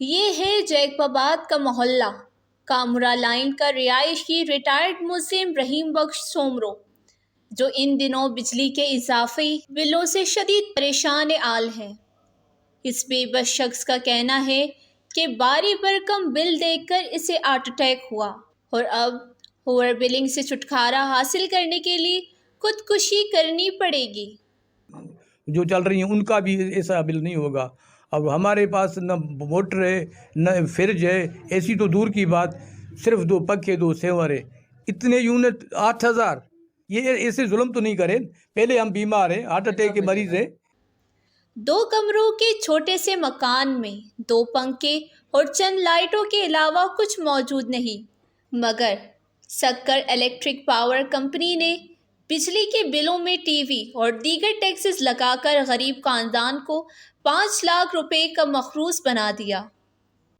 یہ ہے جیکبآباد کا محلہ کامرا لائن کا رہائشی ریٹائرڈ مسلم رحیم بخش سومرو، جو ان دنوں بجلی کے اضافی بلوں سے شدید پریشان حال ہے۔ اس بے بس شخص کا کہنا ہے کہ باری برکم بل دیکھ کر اسے ہارٹ اٹیک ہوا اور اب اوور بلنگ سے چھٹکارا حاصل کرنے کے لیے خودکشی کرنی پڑے گی۔ جو چل رہی ہیں ان کا بھی ایسا بل نہیں ہوگا۔ اب ہمارے پاس نہ موٹر ہے نہ فریج ہے، ایسی تو دور کی بات، صرف 2 پنکھے 2 سیور ہے، اتنے یونٹ 8,000۔ یہ ایسے ظلم تو نہیں کریں، پہلے ہم بیمار ہیں، ہارٹ اٹیک کے مریض ہیں۔ 2 کمروں کے چھوٹے سے مکان میں 2 پنکھے اور چند لائٹوں کے علاوہ کچھ موجود نہیں، مگر سکر الیکٹرک پاور کمپنی نے بجلی کے بلوں میں ٹی وی اور دیگر ٹیکسز لگا کر غریب خاندان کو 5 لاکھ روپے کا مخروض بنا دیا۔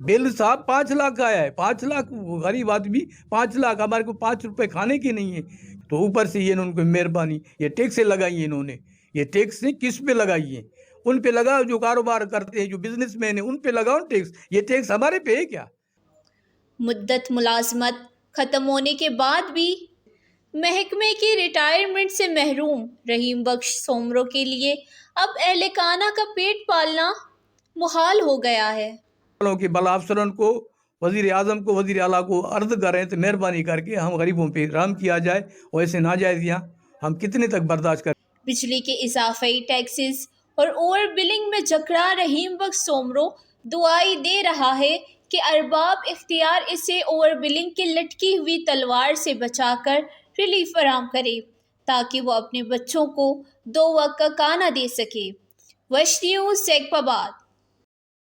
بل صاحب 5 لاکھ کا آیا ہے، 5 لاکھ غریب آدمی، 5 لاکھ، ہمارے کو 5 روپے کھانے کے نہیں ہیں، تو اوپر سے یہ انہوں کو مہربانی یہ ٹیکسیں لگائی ہیں، انہوں نے یہ ٹیکسیں کس پہ لگائی ہیں؟ ان پہ لگاؤ جو کاروبار کرتے ہیں، جو بزنس مین ہیں، ان پہ لگاؤ ٹیکس، یہ ٹیکس ہمارے پہ ہے کیا؟ مدت ملازمت ختم ہونے کے بعد بھی محکمے کی ریٹائرمنٹ سے محروم رحیم بخش سومرو کے لیے اب اہلکانہ کا پیٹ پالنا محال ہو گیا ہے۔ کہ بلا افسران کو، وزیر اعظم کو، وزیر اعلیٰ کو عرض کریں تو مہربانی کر کے ہم غریبوں پہ رحم کیا جائے، اور ایسے ناجائزیاں ہم کتنے تک برداشت کریں؟ بجلی کے اضافی ٹیکسز اور اوور بلنگ میں جکڑا رحیم بخش سومرو دعائی دے رہا ہے کہ ارباب اختیار اسے اوور بلنگ کی لٹکی ہوئی تلوار سے بچا کر ریلیف فراہم کرے تاکہ وہ اپنے بچوں کو 2 وقت کا کھانا دے سکے۔ وش نیوز جیکبآباد۔